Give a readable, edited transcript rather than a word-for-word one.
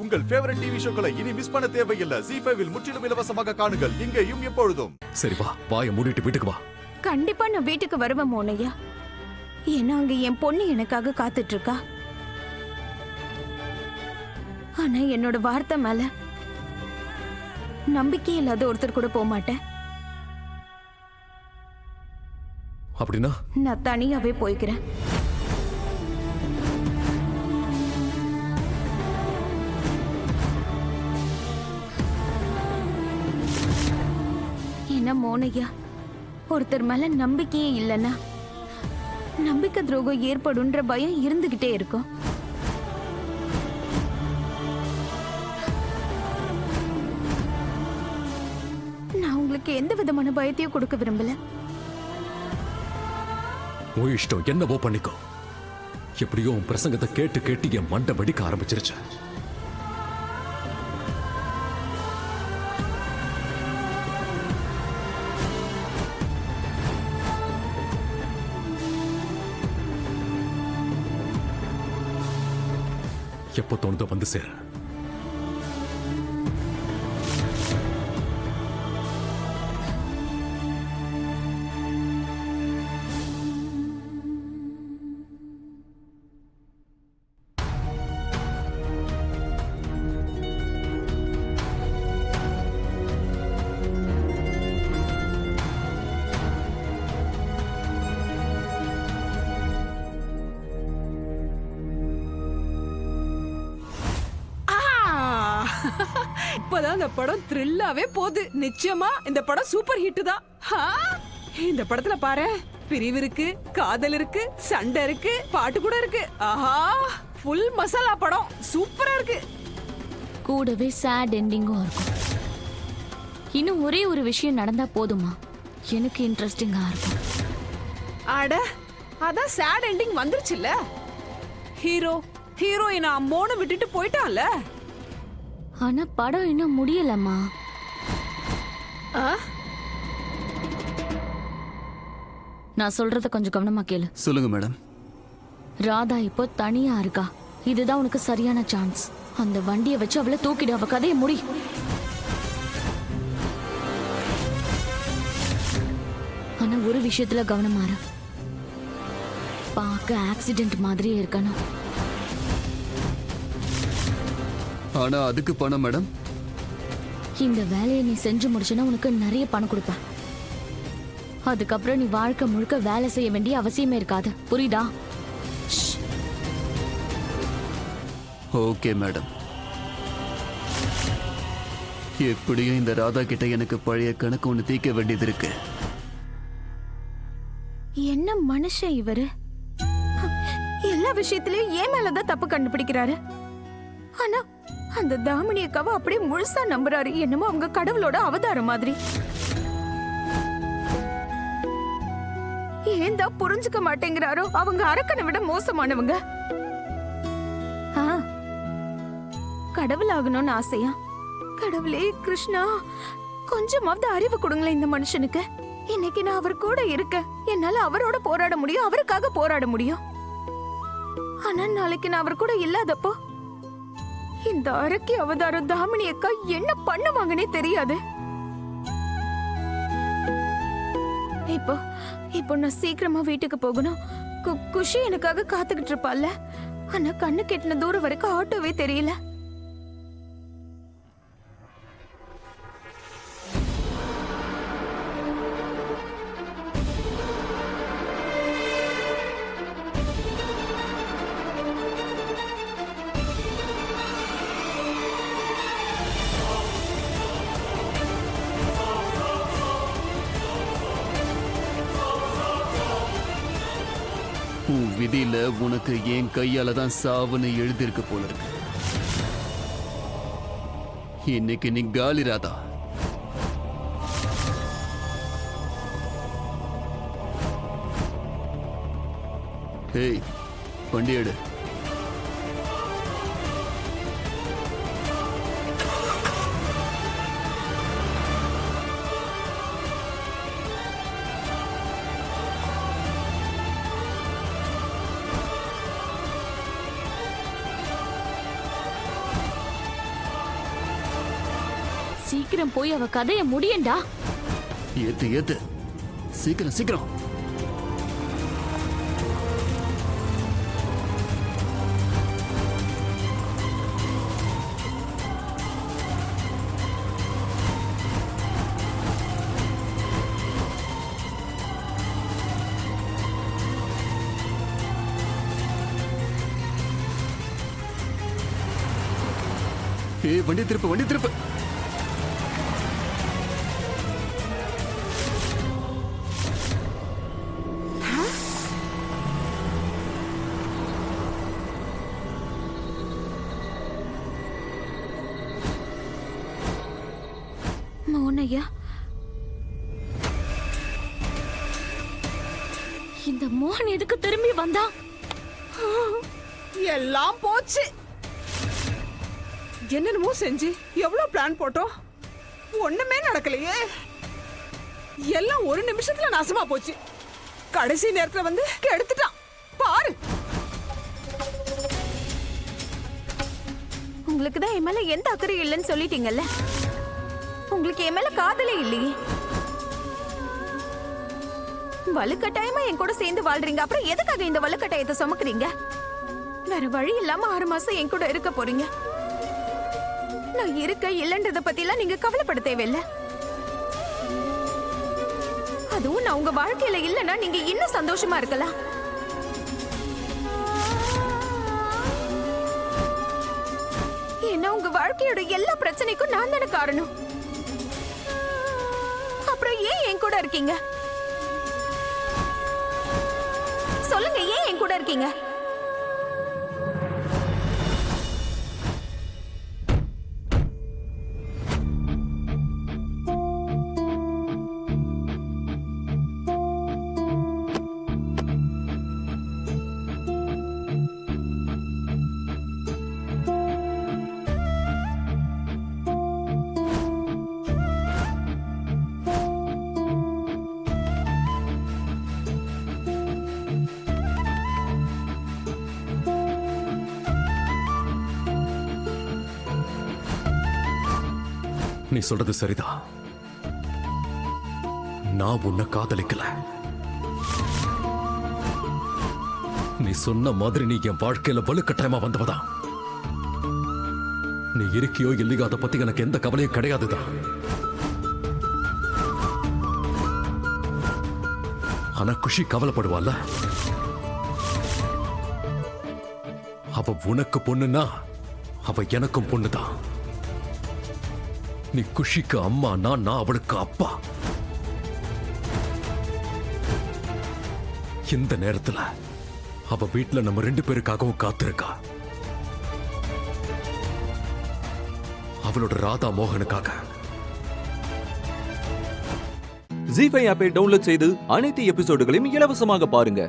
உங்கள் favourite TV ஷோக்களை இனி miss பண்ண தேவையில்லை. ஜீ5 இல் முற்றிலும் இலவசமாக காணுங்கள், இங்கேயும் எப்பொழுதும். சரி வா, வாயை மூடிட்டு வீட்டுக்கு வா. கண்டிப்பா நான் வீட்டுக்கு வருவேன் மோனையா. ஏன்னா அங்க என் பொண்ணு எனக்காக காத்துட்டு இருக்கா. ஆனா என்னோட வார்த்தை மேல நம்பிக்கை இல்லாத ஒருத்தர் கூட போக மாட்டேன். அப்படின்னா நான் தனியாவே போய்க்கிறேன். என்ன மோனையா, ஒருத்தர் மேல நம்பிக்கையே இல்லைன்னா நம்பிக்கை துரோகம் ஏற்படும்ன்ற பயம் இருந்துகிட்டே இருக்கும். நான் உங்களுக்கு எந்த விதமான பயத்தையும் கொடுக்க விரும்பல. உன் இஷ்டம், என்னவோ பண்ணிக்கோ. எப்படியோ உன் பிரசங்கத்தை கேட்டு கேட்டு என் மண்டை வெடிக்க ஆரம்பிச்சிருச்சு. எப்போ தோணுதோ வந்து சேர. இப்பதான் இந்த படம் த்ரில்லாவே போகுது. நிச்சயமா இந்த படம் சூப்பர் ஹிட் தான். இந்த படத்துல பாரு, பிரிவு இருக்கு, காதல் இருக்கு, சண்டை இருக்கு, பாட்டு கூட இருக்கு. ஆஹா, ஃபுல் மசாலா படம். சூப்பரா இருக்கு. கூடவே சேட் எண்டிங்கும் இருக்கும். இன்னும் ஒரே ஒரு விஷயம் நடந்தா போதுமா எனக்கு இன்ட்ரெஸ்டிங்கா இருக்கும். அட, அதான் சேட் எண்டிங் வந்துருச்சுல்ல. ஹீரோயினை அம்மோன்னு விட்டுட்டு போயிட்டான்ல. ஆனா படம் இன்னும் முடியலம்மா. நான் சொல்றத கொஞ்சம் கவனமா கேளு. சொல்லுங்க மேடம். ராதா இப்போ தனியா இருக்கா. இதுதான் உனக்கு சரியான சான்ஸ். அந்த வண்டியை வச்சு அவளை தூக்கிடு, அவ கதையை முடி. ஆனா ஒரு விஷயத்துல கவனமா இரு. பார்க்க ஆக்சிடென்ட் மாதிரியே இருக்கணும். ஆனா அதுக்கு பணம் மேடம். இந்த வேலையை நீ செஞ்சு முடிச்சுன்னா உனக்கு நிறைய பணம் கொடுப்பேன். அதுக்கப்புறம் நீ வாழ்க்கை முழுக்க வேலை செய்ய வேண்டிய அவசியமே இருக்காது. புரியுதா? Okay madam. எப்படியும் இந்த ராதா கிட்ட எனக்கு பழைய கணக்கு ஒண்ணு தீர்க்க வேண்டியது இருக்கு. என்ன மனுஷன் இவரு? எல்லா விஷயத்திலயும் ஏன் மேலதான் தப்பு கண்டுபிடிக்கிறாரு. ஆனா அந்த தாமினி அக்காவை அப்படியே முழுசா நம்புறாரு. என்னமோ அவங்க கடவுளோட அவதாரம் மாதிரி. ஏன் தான் புரிஞ்சுக்க மாட்டேங்கிறாரோ? அவங்க அரக்கனை விட மோசமானவங்க. கடவுள் ஆகணும்னு ஆசையா? கடவுளே கிருஷ்ணா, கொஞ்சமாவது அறிவு கொடுங்களேன் இந்த மனுஷனுக்கு. இன்னைக்கு நான் அவர் கூட இருக்க, என்னால அவரோட போராட முடியும், அவருக்காக போராட முடியும். ஆனா நாளைக்கு நான் அவர் கூட இல்லாதப்போ இந்த அரக்கி அவதாரம் தாமினி அக்கா என்ன பண்ணுவாங்கன்னே தெரியாது. இப்போ நான் சீக்கிரமா வீட்டுக்கு போகணும். குஷி எனக்காக காத்துக்கிட்டு இருப்பாள்ல. ஆனா கண்ணு கெட்டின தூரம் வரைக்கும் ஆட்டோவே தெரியல. உன் விதியில உனக்கு என் கையால தான் சாவுன்னு எழுதியிருக்கு போல இருக்கு. இன்னைக்கு நீ காலி ராதா. ஏய், வண்டி எடு. சீக்கிரம் போய் அவ கதைய முடியண்டா. ஏத்து ஏத்து, சீக்கிரம் சீக்கிரம். வண்டி திருப்பு, வண்டி திருப்பு. மோனையா, இந்த மோகன் எதுக்கு திரும்பி வந்தா? எல்லாம் போச்சு. என்னென்னமோ செஞ்சு எவ்வளவு பிளான் போட்டோம், ஒண்ணுமே நடக்கலையே. எல்லாம் ஒரு நிமிஷத்துல நாசமா போச்சு. கடைசி நேரத்துல வந்து கெடுத்துட்டான் பாரு. உங்களுக்கு தான் என் மேல எந்த அக்கறையும் இல்லைன்னு சொல்லிட்டீங்கல்ல. உங்களுக்கு என் மேல காதலே இல்லையே. வலுக்கட்டாயமா என் கூட சேர்ந்து வாழ்றீங்க, அப்புறம் எதுக்காக இந்த வலுக்கட்டாயத்தை சுமக்குறீங்க? வேற வழி இல்லாம 6 மாசம் என் கூட இருக்க போறீங்க. நான் இருக்க இல்லன்றத பத்தி எல்லாம் நீங்க கவலைப்பட தேவையில்ல. அதுவும் நான் உங்க வாழ்க்கையில இல்லைன்னா நீங்க இன்னும் சந்தோஷமா இருக்கலாம். ஏன்னா உங்க வாழ்க்கையோட எல்லா பிரச்சனைக்கும் நான் தானே காரணம். அப்புறம் ஏன் என் கூட இருக்கீங்க? சொல்லுங்க, ஏன் என் கூட இருக்கீங்க? நீ சொல்றது சரிதான். நான் உன்னை காதலிக்கல. நீ சொன்ன மாதிரி நீ என் வாழ்க்கையில வலுக்கட்டாயமா வந்தவதான். நீ இருக்கியோ இல்லையோ அதை பத்தி எனக்கு எந்த கவலையும் கிடையாதுதான். ஆனா குஷி கவலைப்படுவாள்ல. அவ உனக்கு பொண்ணுன்னா அவ எனக்கும் பொண்ணுதான். நீ குஷிக்கு அம்மா, நான் அவளுக்கு அப்பா. இந்த நேரத்துல அவ வீட்டுல நம்ம 2 பேருக்காகவும் காத்திருக்கா. அவளோட ராதா மோகனுக்காக. ஜீ5 ஆப்பை டவுன்லோட் செய்து அனைத்து எபிசோடுகளையும் இலவசமாக பாருங்க.